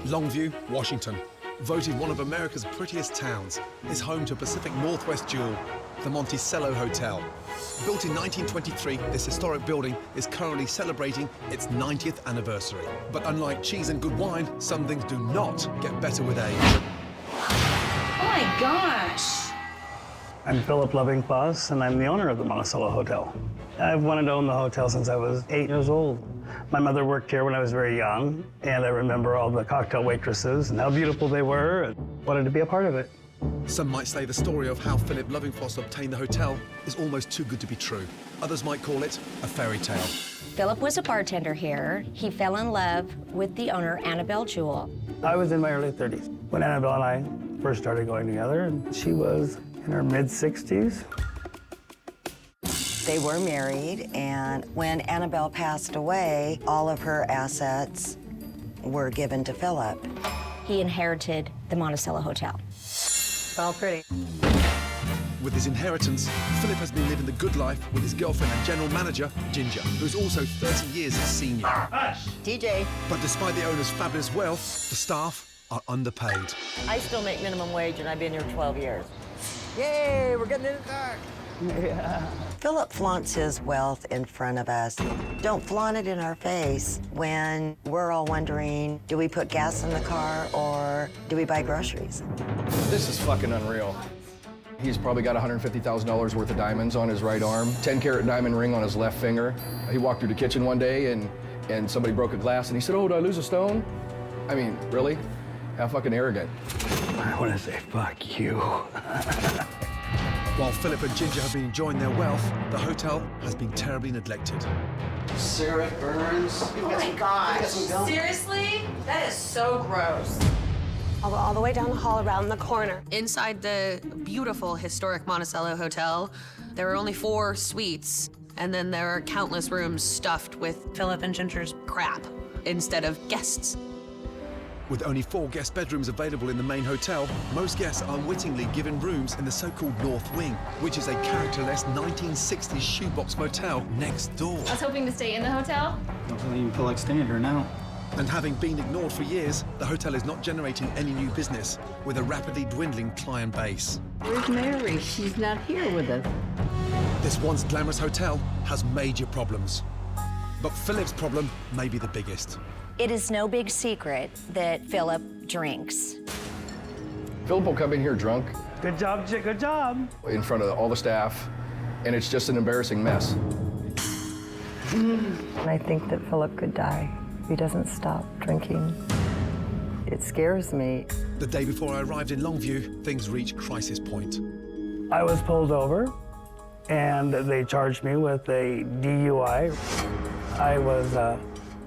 Longview, Washington, voted one of America's prettiest towns, is home to a Pacific Northwest jewel, the Monticello Hotel. Built in 1923, this historic building is currently celebrating its 90th anniversary. But unlike cheese and good wine, some things do not get better with age. Oh my gosh! I'm Philip Loving-Foss, and I'm the owner of the Monticello Hotel. I've wanted to own the hotel since I was 8 years old. My mother worked here when I was very young, and I remember all the cocktail waitresses and how beautiful they were, and wanted to be a part of it. Some might say the story of how Philip Loving-Foss obtained the hotel is almost too good to be true. Others might call it a fairy tale. Philip was a bartender here. He fell in love with the owner, Annabelle Jewell. I was in my early 30s when Annabelle and I first started going together, and she was in her mid-60s. They were married, and when Annabelle passed away, all of her assets were given to Philip. He inherited the Monticello Hotel. All pretty. With his inheritance, Philip has been living the good life with his girlfriend and general manager, Ginger, who's also 30 years his senior. DJ. But despite the owner's fabulous wealth, the staff are underpaid. I still make minimum wage, and I've been here 12 years. Yay, we're getting it back. Yeah. Philip flaunts his wealth in front of us. Don't flaunt it in our face when we're all wondering, do we put gas in the car or do we buy groceries? This is fucking unreal. He's probably got $150,000 worth of diamonds on his right arm, 10-carat diamond ring on his left finger. He walked through the kitchen one day and somebody broke a glass and he said, "Oh, did I lose a stone?" I mean, really? How fucking arrogant. I want to say, fuck you. While Philip and Ginger have been enjoying their wealth, the hotel has been terribly neglected. Sarah Burns. Oh my gosh. Seriously? That is so gross. I'll go all the way down the hall around the corner. Inside the beautiful historic Monticello Hotel, there are only 4 suites, and then there are countless rooms stuffed with Philip and Ginger's crap instead of guests. With only 4 guest bedrooms available in the main hotel, most guests are unwittingly given rooms in the so-called North Wing, which is a characterless 1960s shoebox motel next door. I was hoping to stay in the hotel. Don't really even feel like staying here now. And having been ignored for years, the hotel is not generating any new business, with a rapidly dwindling client base. Where's Mary? She's not here with us. This once glamorous hotel has major problems. But Philip's problem may be the biggest. It is no big secret that Philip drinks. Philip will come in here drunk. Good job, good job. In front of all the staff, and it's just an embarrassing mess. I think that Philip could die if he doesn't stop drinking. It scares me. The day before I arrived in Longview, things reached crisis point. I was pulled over, and they charged me with a DUI. I was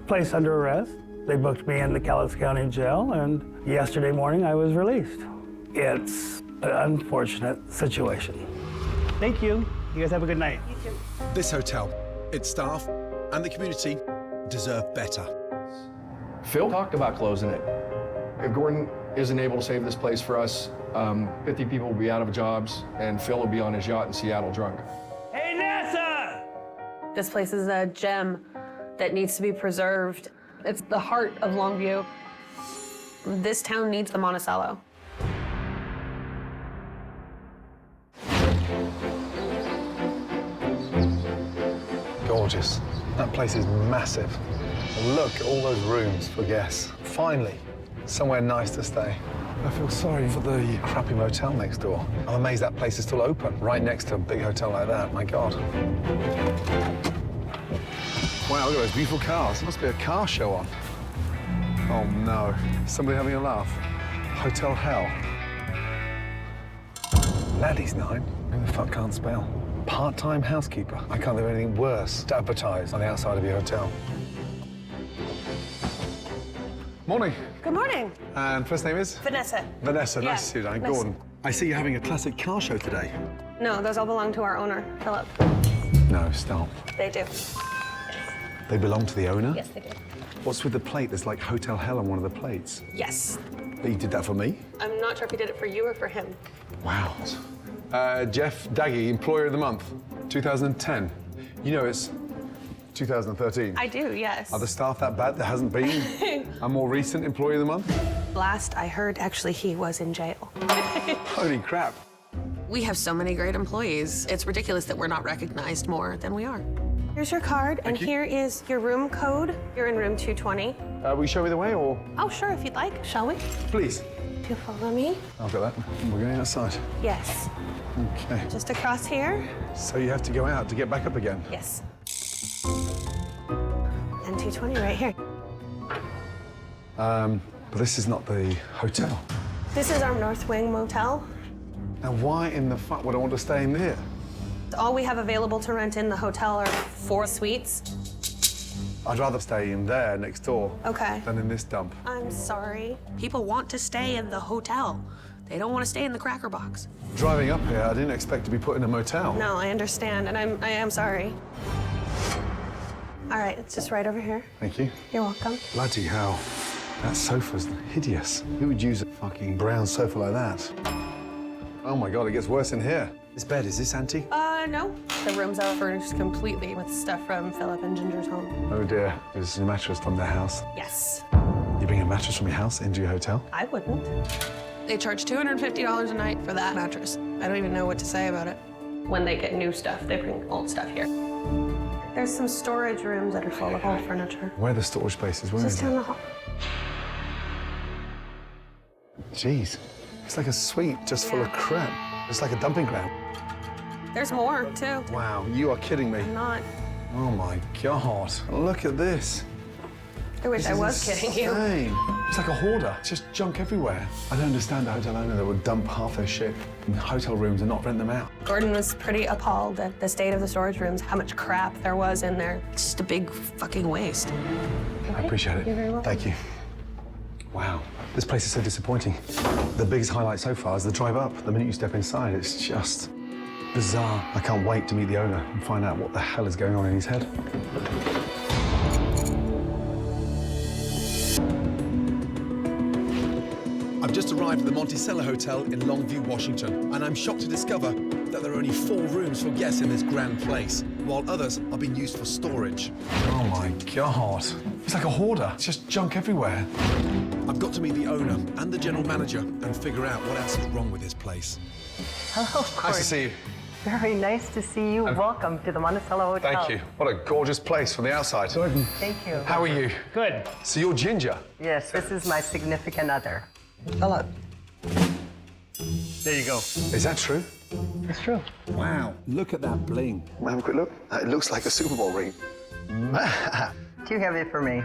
placed under arrest. They booked me in the Cowlitz County Jail, and yesterday morning I was released. It's an unfortunate situation. Thank you. You guys have a good night. You too. This hotel, its staff, and the community deserve better. Phil talked about closing it. If Gordon isn't able to save this place for us, 50 people will be out of jobs, and Phil will be on his yacht in Seattle drunk. Hey, NASA! This place is a gem that needs to be preserved. It's the heart of Longview. This town needs the Monticello. Gorgeous. That place is massive. And look at all those rooms for guests. Finally, somewhere nice to stay. I feel sorry for the crappy motel next door. I'm amazed that place is still open, right next to a big hotel like that. My God. Wow, look at those beautiful cars. There must be a car show on. Oh, no. Somebody having a laugh. Hotel hell. Laddie's 9. Who the fuck can't spell? Part-time housekeeper. I can't think of anything worse to advertise on the outside of your hotel. Morning. Good morning. And first name is? Vanessa. Vanessa, Yeah. nice to see you, darling. Nice. Gordon. I see you're having a classic car show today. No, those all belong to our owner, Philip. No, stop. They do. They belong to the owner? Yes, they do. What's with the plate? There's like Hotel Hell on one of the plates. Yes. He did that for me? I'm not sure if he did it for you or for him. Wow. Jeff Daggy, Employer of the Month, 2010. You know, it's 2013. I do, yes. Are the staff that bad? There hasn't been a more recent Employee of the Month? Last I heard, actually, he was in jail. Holy crap. We have so many great employees. It's ridiculous that we're not recognized more than we are. Here's your card, and here is your room code. You're in room 220. Will you show me the way, or? Oh, sure, if you'd like. Shall we? Please. If you follow me. I've got that. We're going outside. Yes. Okay. Just across here. So you have to go out to get back up again? Yes. And 220 right here. But this is not the hotel. This is our North Wing Motel. Now, why in the fuck would I want to stay in there? All we have available to rent in the hotel are 4 suites. I'd rather stay in there next door Okay. than in this dump. I'm sorry. People want to stay in the hotel. They don't want to stay in the Cracker Box. Driving up here, I didn't expect to be put in a motel. No, I understand, and I am sorry. All right, it's just right over here. Thank you. You're welcome. Bloody hell. That sofa's hideous. Who would use a fucking brown sofa like that? Oh my God, it gets worse in here. This bed, is this antique? No. The rooms are furnished completely with stuff from Philip and Ginger's home. Oh dear, this is a mattress from their house. Yes. You bring a mattress from your house into your hotel? I wouldn't. They charge $250 a night for that mattress. I don't even know what to say about it. When they get new stuff, they bring old stuff here. There's some storage rooms that are full of old furniture. Where are the storage spaces? Where is Just down it? the hall. Jeez, it's like a suite just full of crap. It's like a dumping ground. There's more, too. Wow, you are kidding me. I'm not. Oh my God, look at this. I wish I was kidding you. Insane. It's like a hoarder. It's just junk everywhere. I don't understand a hotel owner that would dump half their shit in hotel rooms and not rent them out. Gordon was pretty appalled at the state of the storage rooms, how much crap there was in there. It's just a big fucking waste. I appreciate it. You're very welcome. Thank you. Wow, this place is so disappointing. The biggest highlight so far is the drive up. The minute you step inside, it's just bizarre. I can't wait to meet the owner and find out what the hell is going on in his head. I've just arrived at the Monticello Hotel in Longview, Washington, and I'm shocked to discover that there are only 4 rooms for guests in this grand place, while others are being used for storage. Oh my God. It's like a hoarder. It's just junk everywhere. I've got to meet the owner and the general manager and figure out what else is wrong with this place. Hello, Nice to see you. Very nice to see you. Welcome to the Monticello Hotel. Thank you. What a gorgeous place from the outside. Thank you. How are you? Good. So you're Ginger? Yes, this is my significant other. Hello. There you go. Is that true? It's true. Wow, look at that bling. Have a quick look. It looks like a Super Bowl ring. Too heavy for me.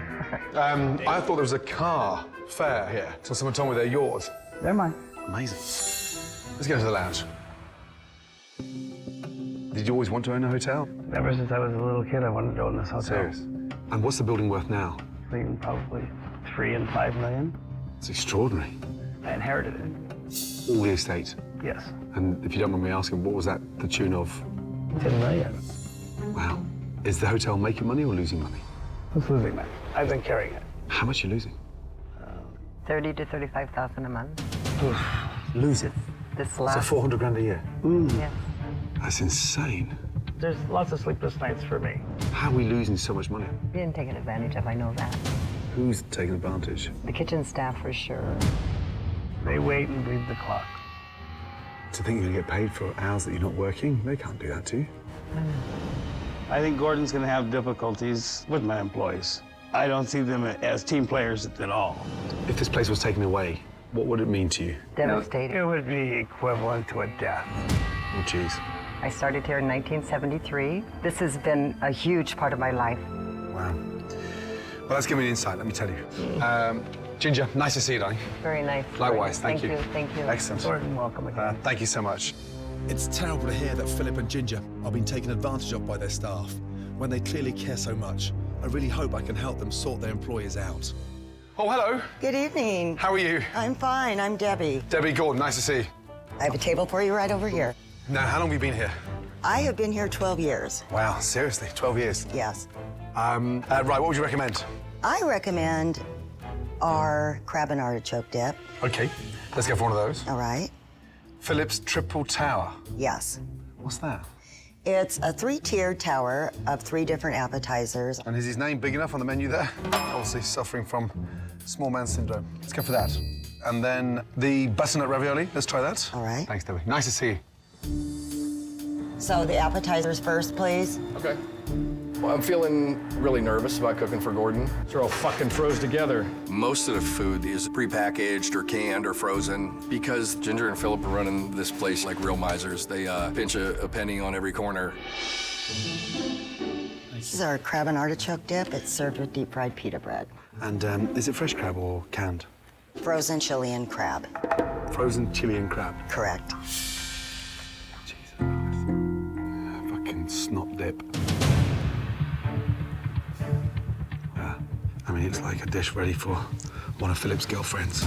I thought there was a car fair here. So someone told me they're yours. They're mine. Amazing. Let's go to the lounge. Did you always want to own a hotel? Ever since I was a little kid, I wanted to own this hotel. Serious? And what's the building worth now? Between probably 3 and 5 million. It's extraordinary. I inherited it. All the estate. Yes. And if you don't mind me asking, what was that the tune of? 10 million. Wow. Is the hotel making money or losing money? Who's losing that? I've been carrying it. How much are you losing? 30 to 35,000 a month. Losing? This So last. 400 grand a year? Yes. That's insane. There's lots of sleepless nights for me. How are we losing so much money? Being taken advantage of, I know that. Who's taking advantage? The kitchen staff for sure. They wait and read the clock. To think you're gonna get paid for hours that you're not working? They can't do that to you. I think Gordon's going to have difficulties with my employees. I don't see them as team players at all. If this place was taken away, what would it mean to you? Devastating. It would be equivalent to a death. Oh, jeez. I started here in 1973. This has been a huge part of my life. Wow. Well, that's given me an insight, let me tell you. Ginger, nice to see you, darling. Very nice. Likewise, thank you. Thank you. Excellent. Gordon, welcome again. Thank you so much. It's terrible to hear that Philip and Ginger are being taken advantage of by their staff when they clearly care so much. I really hope I can help them sort their employers out. Oh, hello. Good evening. How are you? I'm fine. I'm Debbie. Debbie Gordon, nice to see you. I have a table for you right over here. Now, how long have you been here? I have been here 12 years. Wow, seriously, 12 years. Yes. Right, what would you recommend? I recommend our crab and artichoke dip. Okay, let's go for one of those. All right. Philip's Triple Tower. Yes. What's that? It's a 3-tiered tower of 3 different appetizers. And is his name big enough on the menu there? Obviously suffering from small man syndrome. Let's go for that. And then the butternut ravioli. Let's try that. All right. Thanks, Debbie. Nice to see you. So the appetizers first, please. Okay. Well, I'm feeling really nervous about cooking for Gordon. They're all fucking froze together. Most of the food is prepackaged or canned or frozen because Ginger and Philip are running this place like real misers. They pinch a penny on every corner. This is our crab and artichoke dip. It's served with deep-fried pita bread. And is it fresh crab or canned? Frozen Chilean crab. Frozen Chilean crab. Correct. Jesus Christ. Fucking snot dip. I mean, it's like a dish ready for one of Philip's girlfriends.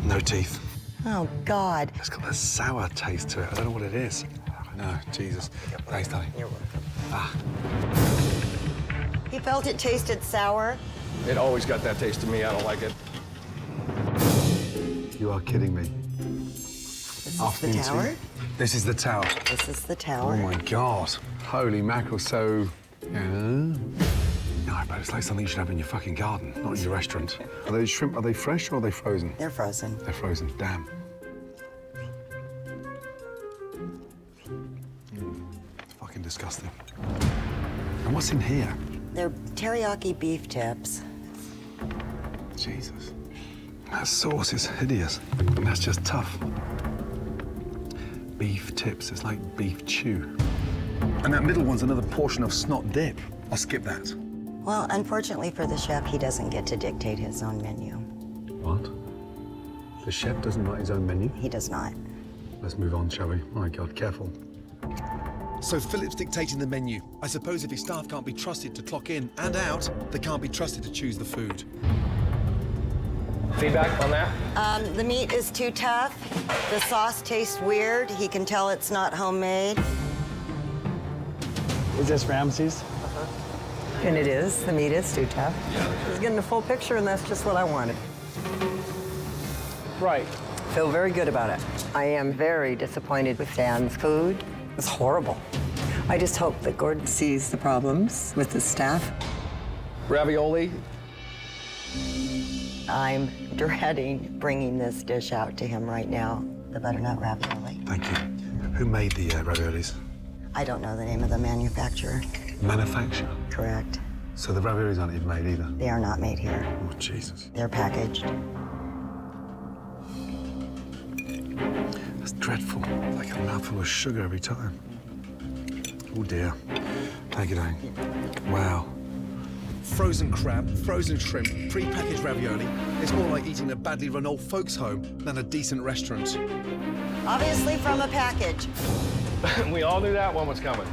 No teeth. Oh, God. It's got a sour taste to it. I don't know what it is. No, Jesus. Thanks, darling. You're welcome. Ah. He felt it tasted sour. It always got that taste to me. I don't like it. You are kidding me. This is the tower? This is the tower. This is the tower. Oh, my God. Holy mackerel, so... No, but it's like something you should have in your fucking garden, not in your restaurant. Are they shrimp, are they fresh or are they frozen? They're frozen. They're frozen, damn. It's fucking disgusting. And what's in here? They're teriyaki beef tips. Jesus. That sauce is hideous, and that's just tough. Beef tips, it's like beef chew. And that middle one's another portion of snot dip. I'll skip that. Well, unfortunately for the chef, he doesn't get to dictate his own menu. What? The chef doesn't write his own menu? He does not. Let's move on, shall we? My God, careful. So Philip's dictating the menu. I suppose if his staff can't be trusted to clock in and out, they can't be trusted to choose the food. Feedback on that? The meat is too tough. The sauce tastes weird. He can tell it's not homemade. Is this Ramsey's? And it is. The meat is too tough. He's getting a full picture, and that's just what I wanted. Right. Feel very good about it. I am very disappointed with Dan's food. It's horrible. I just hope that Gordon sees the problems with his staff. Ravioli. I'm dreading bringing this dish out to him right now, the butternut ravioli. Thank you. Who made the raviolis? I don't know the name of the manufacturer. Manufacturer? Correct. So the raviolis aren't even made either? They are not made here. Oh, Jesus. They're packaged. That's dreadful. Like a mouthful of sugar every time. Oh, dear. Take it home. Wow. Frozen crab, frozen shrimp, pre-packaged ravioli. It's more like eating a badly run old folks' home than a decent restaurant. Obviously from a package. We all knew that one was coming.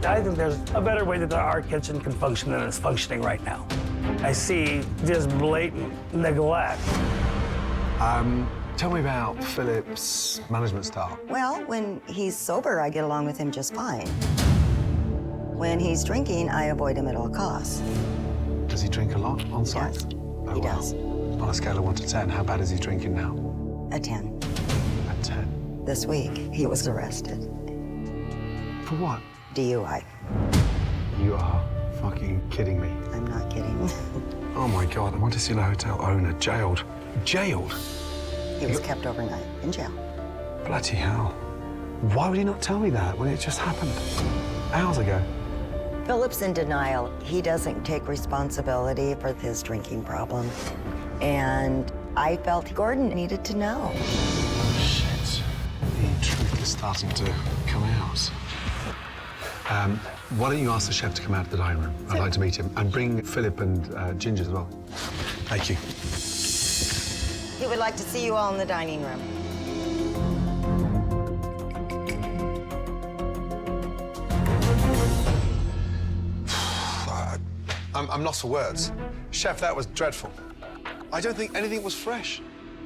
I think there's a better way that our kitchen can function than it's functioning right now. I see just blatant neglect. Tell me about Philip's management style. Well, when he's sober, I get along with him just fine. When he's drinking, I avoid him at all costs. Does he drink a lot on site? Yes, Oh, he wow. does. On a scale of 1 to 10, how bad is he drinking now? A 10. A 10. This week, he was arrested. For what? DUI. You are fucking kidding me. I'm not kidding. Oh my God, the Montecillo Hotel owner jailed. Jailed? He was kept overnight in jail. Bloody hell. Why would he not tell me that when it just happened hours ago? Philip's in denial. He doesn't take responsibility for his drinking problem. And I felt Gordon needed to know. Shit. The truth is starting to come out. Why don't you ask the chef to come out of the dining room? I'd like to meet him. And bring Philip and Ginger as well. Thank you. He would like to see you all in the dining room. I'm lost for words. Chef, that was dreadful. I don't think anything was fresh.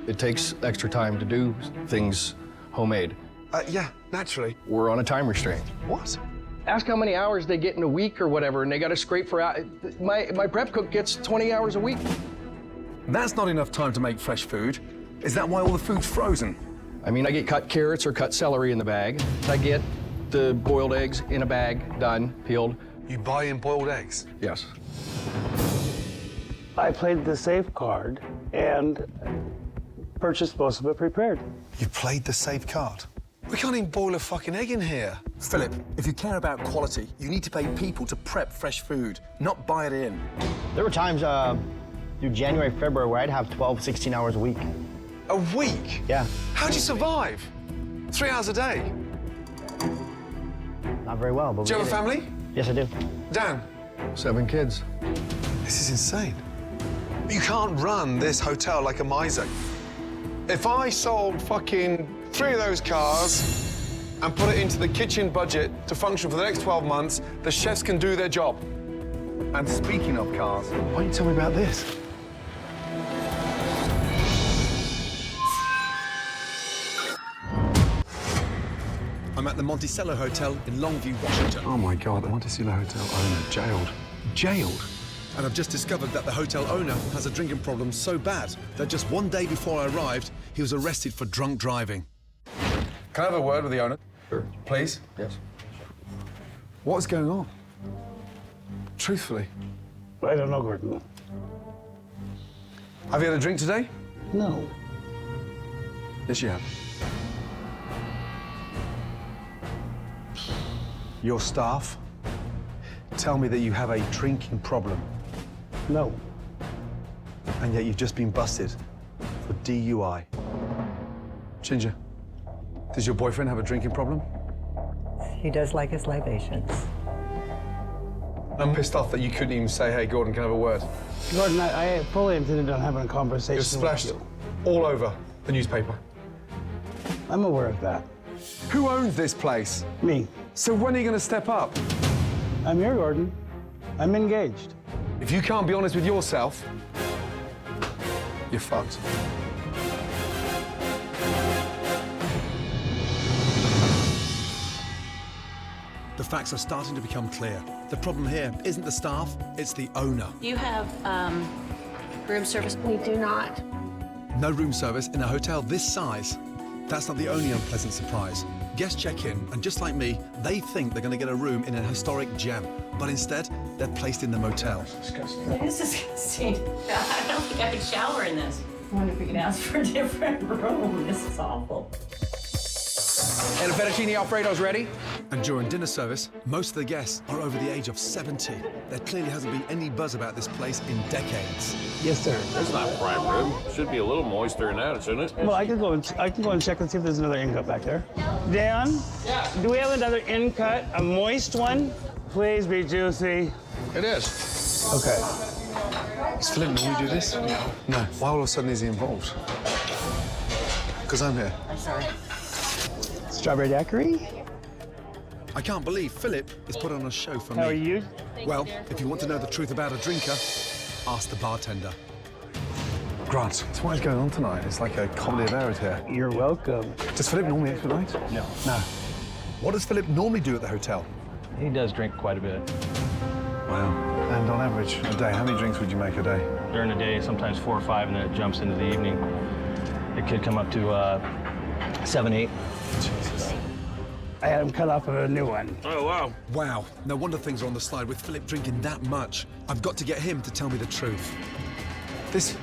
It takes extra time to do things homemade. Yeah, naturally. We're on a time restraint. What? Ask how many hours they get in a week or whatever, and they got to scrape for my prep cook gets 20 hours a week. That's not enough time to make fresh food. Is that why all the food's frozen? I mean, I get cut carrots or cut celery in the bag. I get The boiled eggs in a bag, done, peeled. You buy in boiled eggs? Yes. I played the safe card and purchased most of it prepared. You played the safe card? We can't even boil a fucking egg in here. Philip, if you care about quality, you need to pay people to prep fresh food, not buy it in. There were times through January, February where I'd have 12, 16 hours a week. A week? Yeah. How'd you survive? 3 hours a day? Not very well, but Do you have a family? Yes, I do. Dan? 7 kids. This is insane. You can't run this hotel like a miser. If I sold fucking 3 of those cars and put it into the kitchen budget to function for the next 12 months, the chefs can do their job. And speaking of cars, why don't you tell me about this? I'm at the Monticello Hotel in Longview, Washington. Oh my God, the Monticello Hotel owner jailed. Jailed? And I've just discovered that the hotel owner has a drinking problem so bad that just one day before I arrived, he was arrested for drunk driving. Can I have a word with the owner? Sure. Please? Yes. What's going on? Truthfully. I don't know, Gordon. Have you had a drink today? No. Yes, you have. Your staff tell me that you have a drinking problem. No. And yet you've just been busted for DUI. Ginger, does your boyfriend have a drinking problem? He does like his libations. I'm pissed off that you couldn't even say, hey, Gordon, can I have a word? Gordon, I fully intended on having a conversation You're splashed with you. all over the newspaper. I'm aware of that. Who owns this place? Me. So when are you going to step up? I'm here, Gordon. I'm engaged. If you can't be honest with yourself, you're fucked. The facts are starting to become clear. The problem here isn't the staff, it's the owner. You have room service? We do not. No room service in a hotel this size. That's not the only unpleasant surprise. Guests check in, and just like me, they think they're going to get a room in a historic gem. But instead, they're placed in the motel. It is disgusting. I don't think I could shower in this. I wonder if we could ask for a different room. This is awful. And the fettuccine Alfredo's ready? And during dinner service, most of the guests are over the age of 70. There clearly hasn't been any buzz about this place in decades. Yes, sir. That's not prime rib. Should be a little moister than that, shouldn't it? Well, I can go and check and see if there's another in cut back there. Dan? Yeah. Do we have another in cut, a moist one? Please be juicy. It is. Okay. Does Philip normally do this? No. Why all of a sudden is he involved? Because I'm here. I'm sorry. Strawberry daiquiri? I can't believe Philip is put on a show for me. How are you? Well, if you want to know the truth about a drinker, ask the bartender. Grant, so what is going on tonight? It's like a comedy of errors here. You're welcome. Does Philip normally expedite? No. No. What does Philip normally do at the hotel? He does drink quite a bit. Wow. And on average, a day, how many drinks would you make a day? During the day, sometimes 4 or 5, and then it jumps into the evening. It could come up to 7, 8. Jesus. I had him cut off of a new one. Oh, wow. Wow, no wonder things are on the slide with Philip drinking that much. I've got to get him to tell me the truth. This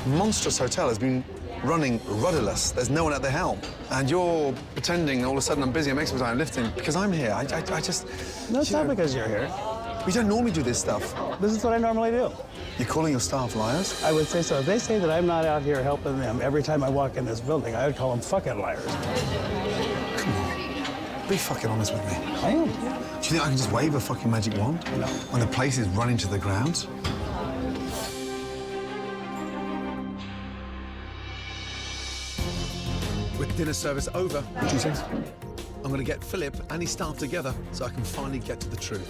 monstrous hotel has been running rudderless. There's no one at the helm. And you're pretending all of a sudden I'm busy, I'm extra time lifting because I'm here. I just... No, it's not because you're here. We don't normally do this stuff. This is what I normally do. You're calling your staff liars? I would say so. If they say that I'm not out here helping them every time I walk in this building, I would call them fucking liars. Come on. Be fucking honest with me. I am. Do you think I can just wave a fucking magic wand? No. When the place is running to the ground? With dinner service over, What do you think? I'm going to get Philip and his staff together so I can finally get to the truth.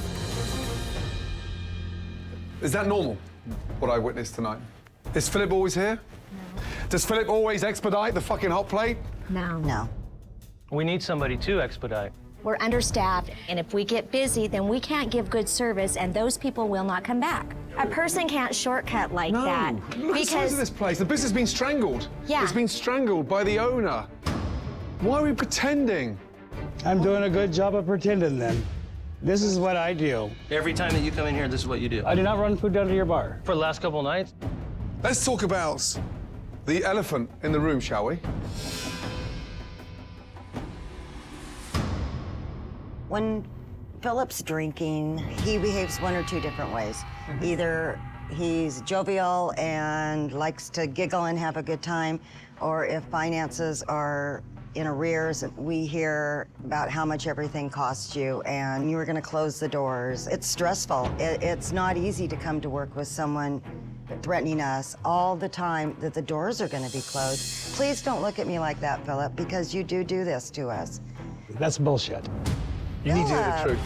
Is that normal, what I witnessed tonight? Is Philip always here? No. Does Philip always expedite the fucking hot plate? No. No. We need somebody to expedite. We're understaffed, and if we get busy, then we can't give good service, and those people will not come back. A person can't shortcut like that. Look at the size of this place. The business has been strangled. Yeah. It's been strangled by the owner. Why are we pretending? I'm doing a good job of pretending then. This is what I do. Every time that you come in here, this is what you do. I do not run food down to your bar. For the last couple of nights? Let's talk about the elephant in the room, shall we? When Philip's drinking, he behaves one or two different ways. Either he's jovial and likes to giggle and have a good time, or if finances are in arrears, we hear about how much everything costs you and you were gonna close the doors. It's stressful. It's not easy to come to work with someone threatening us all the time that the doors are gonna be closed. Please don't look at me like that, Philip, because you do this to us. That's bullshit. You need to hear the truth.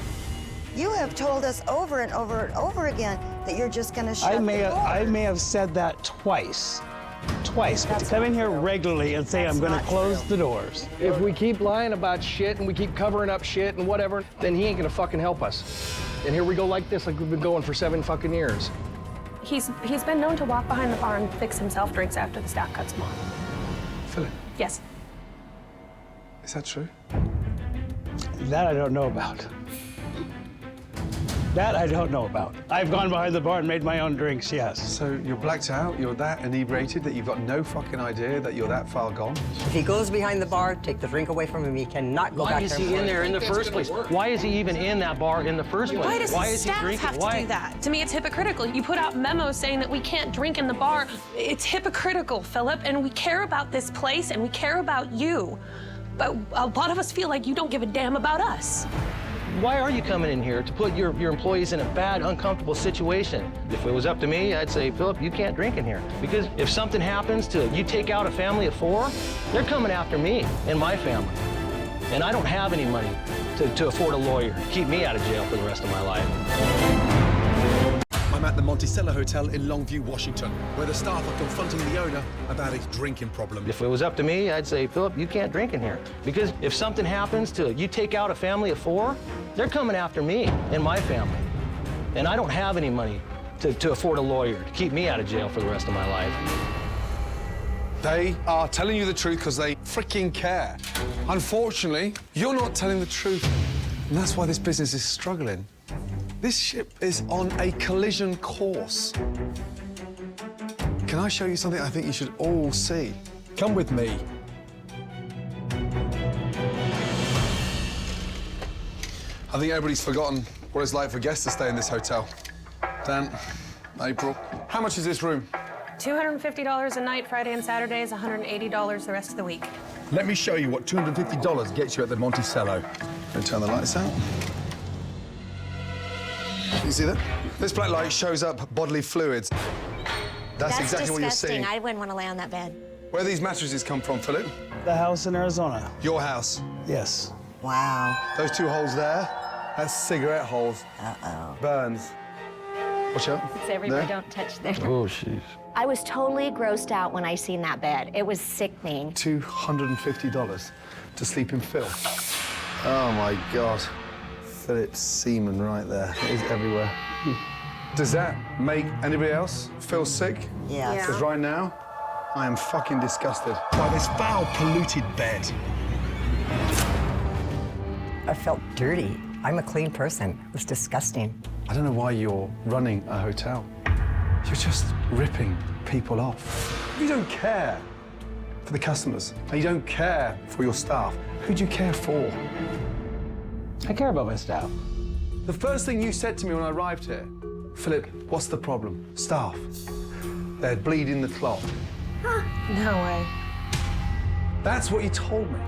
You have told us over and over and over again that you're just gonna shut the door. I may have said that twice. But to come in here regularly and say I'm gonna close the doors. If we keep lying about shit and we keep covering up shit and whatever, then he ain't gonna fucking help us. And here we go like this, like we've been going for 7 fucking years. He's been known to walk behind the bar and fix himself drinks after the staff cuts him off. Philip, Yes. is that true? That I don't know about. That I don't know about. I've gone behind the bar and made my own drinks, yes. So you're blacked out, you're that inebriated that you've got no fucking idea that you're that far gone? If he goes behind the bar, take the drink away from him, he cannot go back Why there. is he in there in the first place? Why is he even in that bar in the first place? Why does the is he staff drinking? have to do that? To me, it's hypocritical. You put out memos saying that we can't drink in the bar. It's hypocritical, Philip, and we care about this place and we care about you. But a lot of us feel like you don't give a damn about us. Why are you coming in here to put your employees in a bad, uncomfortable situation? If it was up to me, I'd say, Philip, you can't drink in here. Because if something happens to you take out a family of 4, they're coming after me and my family. And I don't have any money to afford a lawyer to keep me out of jail for the rest of my life. I'm at the Monticello Hotel in Longview, Washington, where the staff are confronting the owner about his drinking problem. If it was up to me, I'd say, Philip, you can't drink in here. Because if something happens to you take out a family of 4, they're coming after me and my family. And I don't have any money to afford a lawyer to keep me out of jail for the rest of my life. They are telling you the truth because they freaking care. Unfortunately, you're not telling the truth. And that's why this business is struggling. This ship is on a collision course. Can I show you something I think you should all see? Come with me. I think everybody's forgotten what it's like for guests to stay in this hotel. Dan, April, how much is this room? $250 a night, Friday and Saturdays, $180 the rest of the week. Let me show you what $250 gets you at the Monticello. Let me turn the lights out. You see that? This black light shows up bodily fluids. That's exactly what you're seeing. I wouldn't want to lay on that bed. Where do these mattresses come from, Philip? The house in Arizona. Your house? Yes. Wow. Those 2 holes there, that's cigarette holes. Uh-oh. Burns. Watch out. It's everybody, don't touch there. Oh, jeez. I was totally grossed out when I seen that bed. It was sickening. $250 to sleep in filth. Oh, my God. Philip's semen right there. It is everywhere. Does that make anybody else feel sick? Yes. Because right now, I am fucking disgusted by this foul, polluted bed. I felt dirty. I'm a clean person. It was disgusting. I don't know why you're running a hotel. You're just ripping people off. If you don't care for the customers and you don't care for your staff, who do you care for? I care about my staff. The first thing you said to me when I arrived here, Philip, what's the problem? Staff. They're bleeding the cloth. No way. That's what you told me.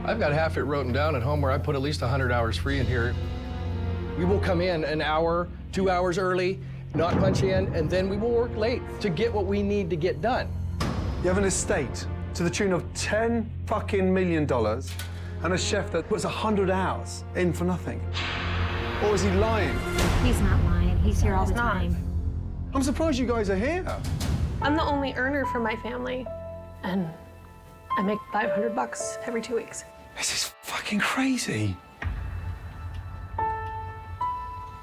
I've got half it written down at home where I put at least 100 hours free in here. We will come in an hour, 2 hours early, not punch in, and then we will work late to get what we need to get done. You have an estate to the tune of $10 fucking million and a chef that puts 100 hours in for nothing. Or is he lying? He's not lying. He's here all the time. I'm surprised you guys are here. I'm the only earner for my family, and I make $500 every 2 weeks. This is fucking crazy.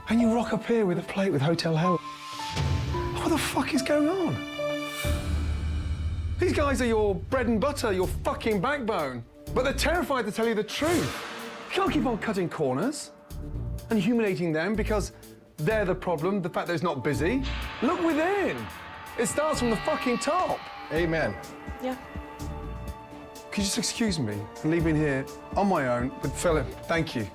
And you rock up here with a plate with hotel hell. What the fuck is going on? These guys are your bread and butter, your fucking backbone. But they're terrified to tell you the truth. You can't keep on cutting corners and humiliating them because they're the problem, the fact that it's not busy. Look within. It starts from the fucking top. Amen. Yeah. Could you just excuse me for leaving here on my own with Philip? Thank you.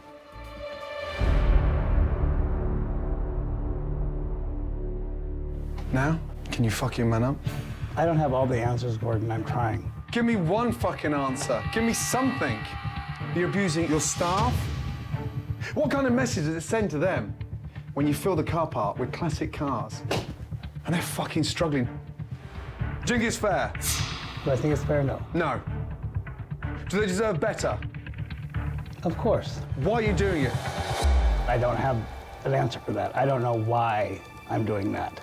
Now, can you fucking man up? I don't have all the answers, Gordon. I'm trying. Give me one fucking answer. Give me something. You're abusing your staff? What kind of message does it send to them when you fill the car park with classic cars and they're fucking struggling? Do you think it's fair? Do I think it's fair? No. No. Do they deserve better? Of course. Why are you doing it? I don't have an answer for that. I don't know why I'm doing that.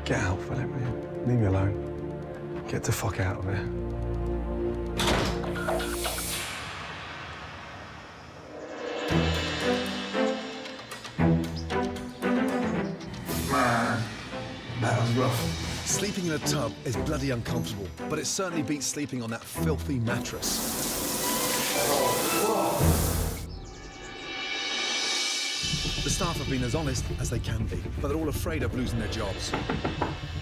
Get out, Philip. Leave me alone. Get the fuck out of here. Man, that was rough. Sleeping in a tub is bloody uncomfortable, but it certainly beats sleeping on that filthy mattress. The staff have been as honest as they can be, but they're all afraid of losing their jobs.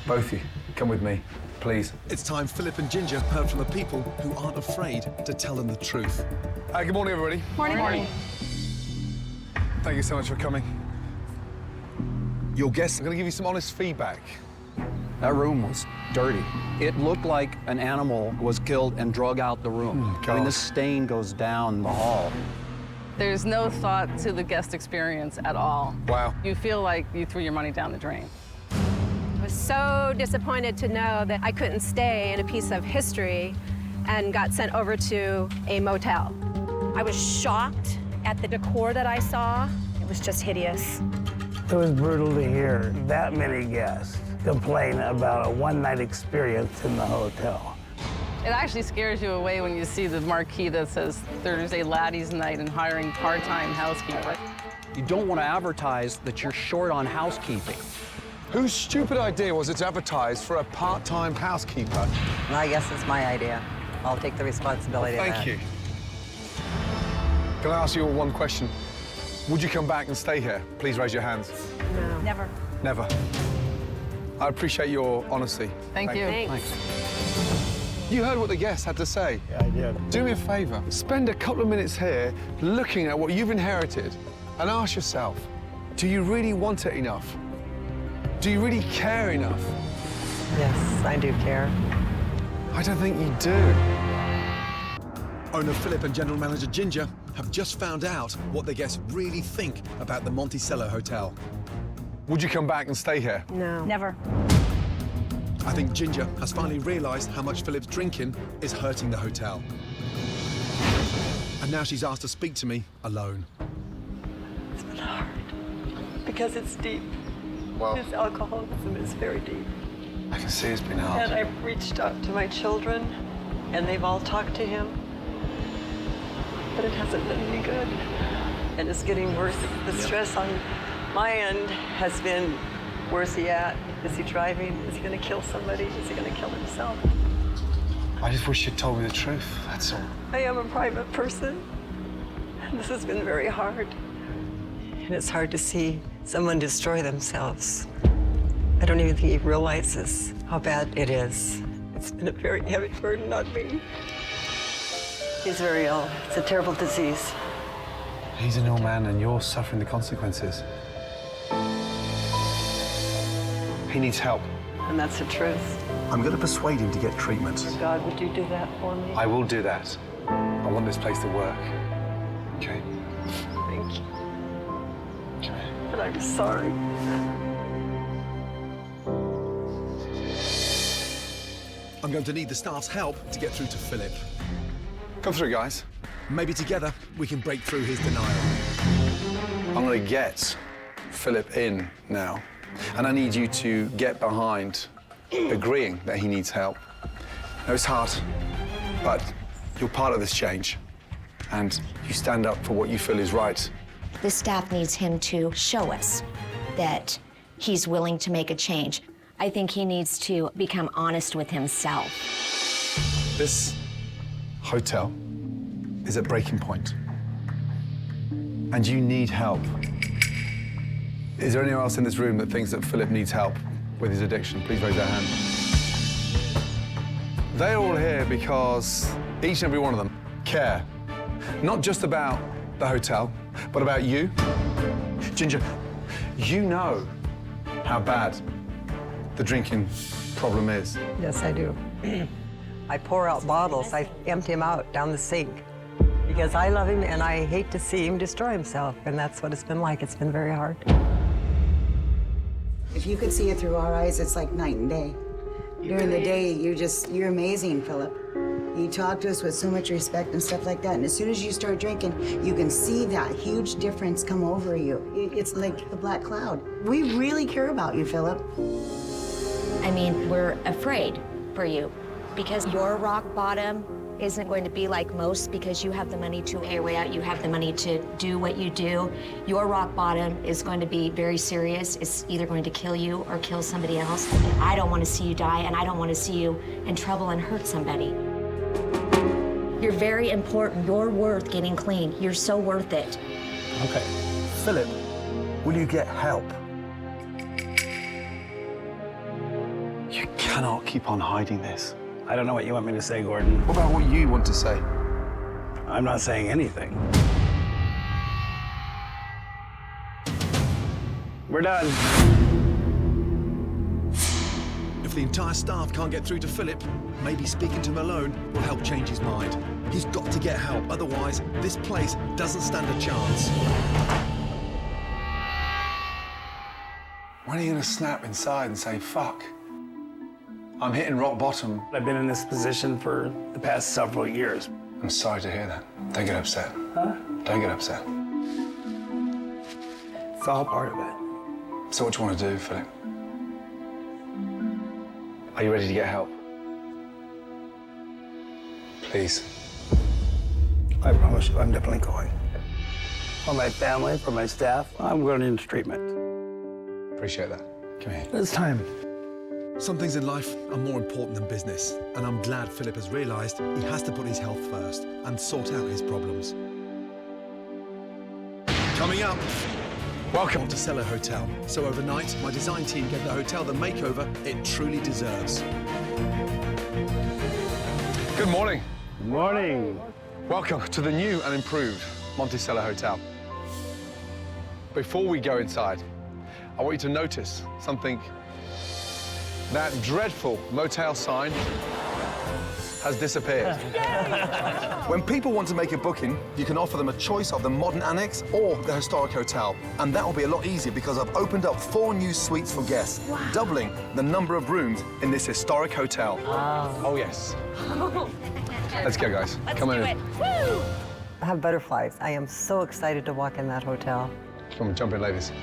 Both of you, come with me, please. It's time Philip and Ginger heard from the people who aren't afraid to tell them the truth. Good morning, everybody. Morning. Thank you so much for coming. Your guests are going to give you some honest feedback. That room was dirty. It looked like an animal was killed and drug out the room. I mean, the stain goes down the hall. There's no thought to the guest experience at all. Wow. You feel like you threw your money down the drain. I was so disappointed to know that I couldn't stay in a piece of history and got sent over to a motel. I was shocked at the decor that I saw. It was just hideous. It was brutal to hear that many guests complain about a one-night experience in the hotel. It actually scares you away when you see the marquee that says Thursday Laddie's Night and hiring part-time housekeeper. You don't want to advertise that you're short on housekeeping. Whose stupid idea was it to advertise for a part-time housekeeper? I guess it's my idea. I'll take the responsibility of that. Thank you. Can I ask you all one question? Would you come back and stay here? Please raise your hands. No. Never. Never. I appreciate your honesty. Thank you. Thanks. You heard what the guests had to say. Yeah, I did. Do me a favor. Spend a couple of minutes here looking at what you've inherited and ask yourself, do you really want it enough? Do you really care enough? Yes, I do care. I don't think you do. Owner Philip and General Manager Ginger have just found out what their guests really think about the Monticello Hotel. Would you come back and stay here? No. Never. I think Ginger has finally realised how much Philip's drinking is hurting the hotel. And now she's asked to speak to me alone. It's been hard because it's deep. Wow. His alcoholism is very deep. I can see it's been hard. And I've reached out to my children, and they've all talked to him, but it hasn't been any good. And it's getting worse. The stress on my end has been, where's he at? Is he driving? Is he going to kill somebody? Is he going to kill himself? I just wish you'd told me the truth, that's all. I am a private person, and this has been very hard. And it's hard to see someone destroy themselves. I don't even think he realizes how bad it is. It's been a very heavy burden on me. He's very ill. It's a terrible disease. He's an ill man and you're suffering the consequences. He needs help. And that's the truth. I'm going to persuade him to get treatment. God, would you do that for me? I will do that. I want this place to work. Okay? Thank you. But I'm sorry. I'm going to need the staff's help to get through to Philip. Come through, guys. Maybe together we can break through his denial. I'm going to get Philip in now. And I need you to get behind agreeing that he needs help. No, it's hard, but you're part of this change. And you stand up for what you feel is right. The staff needs him to show us that he's willing to make a change. I think he needs to become honest with himself. This hotel is at breaking point, and you need help. Is there anyone else in this room that thinks that Philip needs help with his addiction? Please raise their hand. They're all here because each and every one of them care, not just about the hotel, but about you. Ginger, you know how bad the drinking problem is. Yes, I do. I pour out bottles. I empty them out down the sink because I love him and I hate to see him destroy himself. And that's what it's been like. It's been very hard. If you could see it through our eyes, it's like night and day. During the day, you're amazing, Philip. You talk to us with so much respect and stuff like that. And as soon as you start drinking, you can see that huge difference come over you. It's like the black cloud. We really care about you, Philip. I mean, we're afraid for you because your rock bottom isn't going to be like most because you have the money to pay your way out, you have the money to do what you do. Your rock bottom is going to be very serious. It's either going to kill you or kill somebody else. I don't want to see you die, and I don't want to see you in trouble and hurt somebody. You're very important. You're worth getting clean. You're so worth it. Okay. Philip, will you get help? You cannot keep on hiding this. I don't know what you want me to say, Gordon. What about what you want to say? I'm not saying anything. We're done. If the entire staff can't get through to Philip, maybe speaking to him alone will help change his mind. He's got to get help, otherwise this place doesn't stand a chance. When are you going to snap inside and say, fuck? I'm hitting rock bottom. I've been in this position for the past several years. I'm sorry to hear that. Don't get upset. Huh? Don't get upset. It's all part of it. So what do you want to do, Philip? Are you ready to get help? Please. I promise you, I'm definitely going. For my family, for my staff, I'm going into treatment. Appreciate that. Come here. It's time. Some things in life are more important than business, and I'm glad Philip has realised he has to put his health first and sort out his problems. Coming up, welcome to Monticello Hotel. So overnight, my design team gave the hotel the makeover it truly deserves. Good morning. Good morning. Welcome to the new and improved Monticello Hotel. Before we go inside, I want you to notice something. That dreadful motel sign has disappeared. When people want to make a booking, you can offer them a choice of the modern annex or the historic hotel. And that will be a lot easier because I've opened up 4 new suites for guests, doubling the number of rooms in this historic hotel. Oh, yes. Let's go, guys. Come on in. I have butterflies. I am so excited to walk in that hotel. Come on, jump in, ladies. Boy,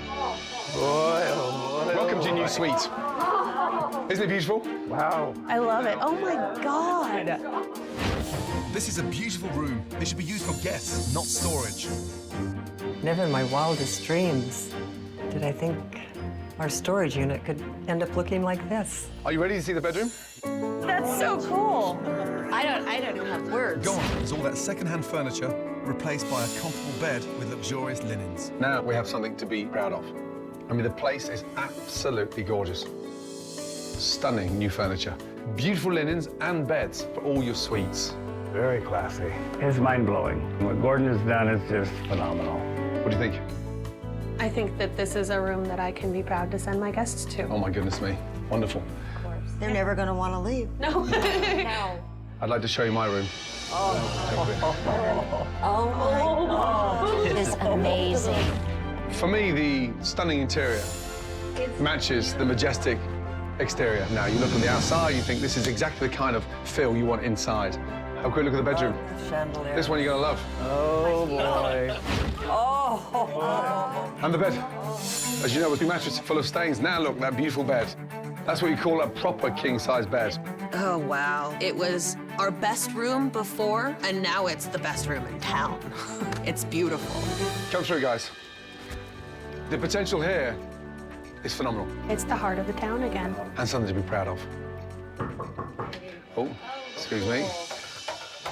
oh boy. Welcome to your new suite. Isn't it beautiful? Wow. I love it. Oh my God. This is a beautiful room. It should be used for guests, not storage. Never in my wildest dreams did I think our storage unit could end up looking like this. Are you ready to see the bedroom? That's so cool. I don't have words. Gone is all that second-hand furniture replaced by a comfortable bed with luxurious linens. Now we have something to be proud of. I mean, the place is absolutely gorgeous. Stunning new furniture. Beautiful linens and beds for all your suites. Very classy. It's mind-blowing. What Gordon has done is just phenomenal. What do you think? I think that this is a room that I can be proud to send my guests to. Oh, my goodness me. Wonderful. They're never going to want to leave. No. No. I'd like to show you my room. Oh my God. It is amazing. For me, the stunning interior matches the majestic exterior. Now, you look on the outside, you think this is exactly the kind of feel you want inside. Have a quick look at the bedroom. Chandelier. This one you're gonna love. Oh, boy. Oh. And the bed. As you know, with the mattress full of stains. Now look, that beautiful bed. That's what you call a proper king-size bed. Oh, wow. It was our best room before, and now it's the best room in town. It's beautiful. Come through, guys. The potential here is phenomenal. It's the heart of the town again. And something to be proud of. Oh, excuse me.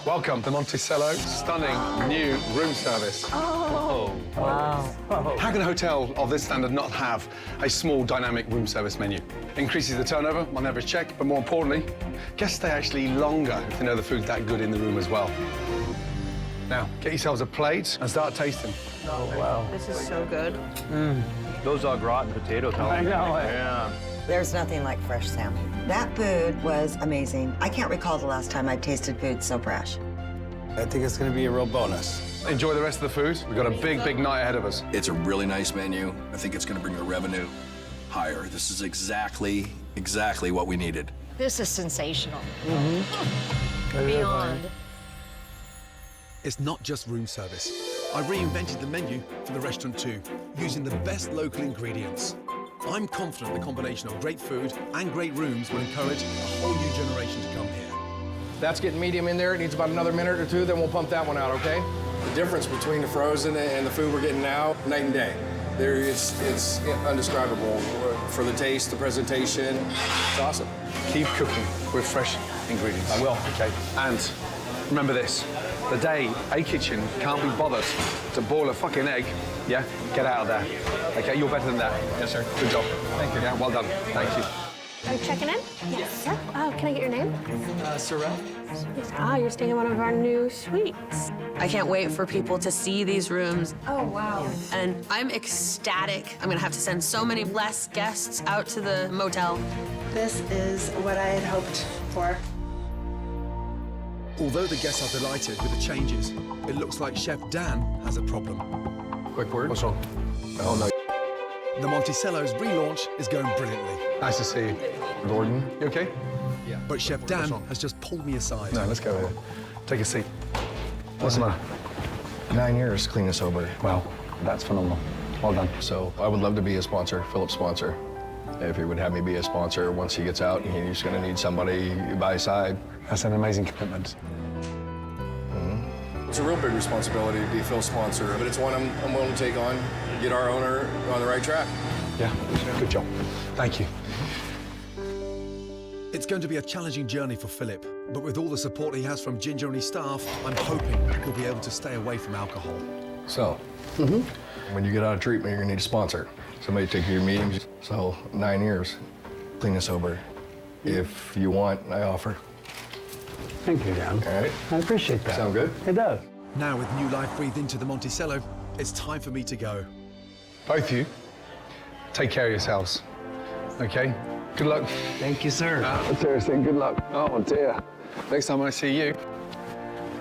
Welcome to Monticello. Stunning new room service. Oh, wow. How can a hotel of this standard not have a small dynamic room service menu? Increases the turnover on average check, but more importantly, guests stay actually longer if they know the food's that good in the room as well. Now, get yourselves a plate and start tasting. Oh, wow. This is so good. Those au gratin potatoes. I know it. Yeah. There's nothing like fresh salmon. That food was amazing. I can't recall the last time I've tasted food so fresh. I think it's going to be a real bonus. Enjoy the rest of the food. We've got a big, big night ahead of us. It's a really nice menu. I think it's going to bring the revenue higher. This is exactly what we needed. This is sensational. Mm-hmm. Beyond. It's not just room service. I reinvented the menu for the restaurant too, using the best local ingredients. I'm confident the combination of great food and great rooms will encourage a whole new generation to come here. That's getting medium in there. It needs about another minute or two, then we'll pump that one out, okay? The difference between the frozen and the food we're getting now, night and day. It's indescribable for the taste, the presentation. It's awesome. Keep cooking with fresh ingredients. I will. Okay. And remember this. The day a kitchen can't be bothered to boil a fucking egg, yeah, get out of there. Okay, you're better than that. Yes, sir. Good job. Thank you. Yeah, well done. Thank you. Are you checking in? Yes, sir. Oh, can I get your name? Sorrel. Ah, you're staying in one of our new suites. I can't wait for people to see these rooms. Oh, wow. And I'm ecstatic. I'm gonna have to send so many less guests out to the motel. This is what I had hoped for. Although the guests are delighted with the changes, it looks like Chef Dan has a problem. Quick word. What's wrong? Oh, no. The Monticello's relaunch is going brilliantly. Nice to see you. Gordon. You okay? Yeah. But Chef Dan has just pulled me aside. No, let's go here. Take a seat. What's the matter? 9 years clean and sober. Well, that's phenomenal. Well done. So I would love to be a sponsor, Philip's sponsor. If he would have me be a sponsor once he gets out, he's going to need somebody by his side. That's an amazing commitment. It's a real big responsibility to be Phil's sponsor, but it's one I'm willing to take on, get our owner on the right track. Yeah, good job. Thank you. It's going to be a challenging journey for Philip, but with all the support he has from Ginger and his staff, I'm hoping he'll be able to stay away from alcohol. So, when you get out of treatment, you're going to need a sponsor. Somebody to take you to your meetings. So, 9 years, clean and sober. If you want, I offer. Thank you, Dan. All right. I appreciate that. Sound good? It does. Now, with new life breathed into the Monticello, it's time for me to go. Both of you, take care of yourselves. Okay? Good luck. Thank you, sir. Seriously, good luck. Oh, dear. Next time I see you,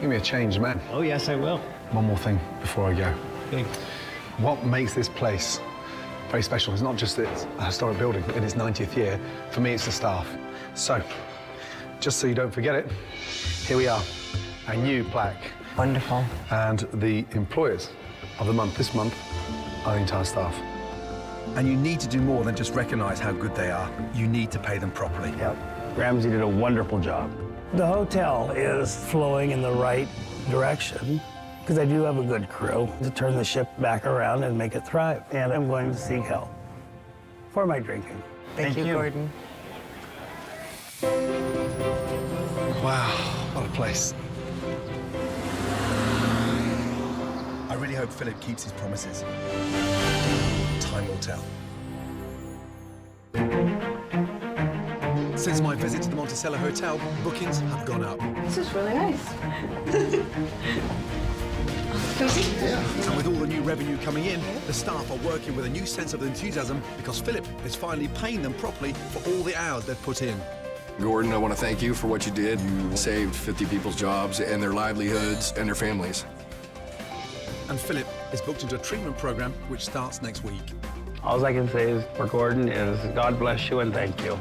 give me a change, man. Oh, yes, I will. One more thing before I go. Okay. What makes this place very special is not just that it's a historic building in its 90th year. For me, it's the staff. So, just so you don't forget it, here we are, a new plaque. Wonderful. And the employers of the month this month are the entire staff. And you need to do more than just recognize how good they are. You need to pay them properly. Yep. Ramsey did a wonderful job. The hotel is flowing in the right direction because I do have a good crew to turn the ship back around and make it thrive. And I'm going to seek help for my drinking. Thank you, Gordon. Wow, what a place. I really hope Philip keeps his promises. Time will tell. Since my visit to the Monticello Hotel, bookings have gone up. This is really nice. And with all the new revenue coming in, the staff are working with a new sense of enthusiasm because Philip is finally paying them properly for all the hours they've put in. Gordon, I want to thank you for what you did. You saved 50 people's jobs and their livelihoods and their families. And Philip is booked into a treatment program which starts next week. All I can say is for Gordon is God bless you and thank you.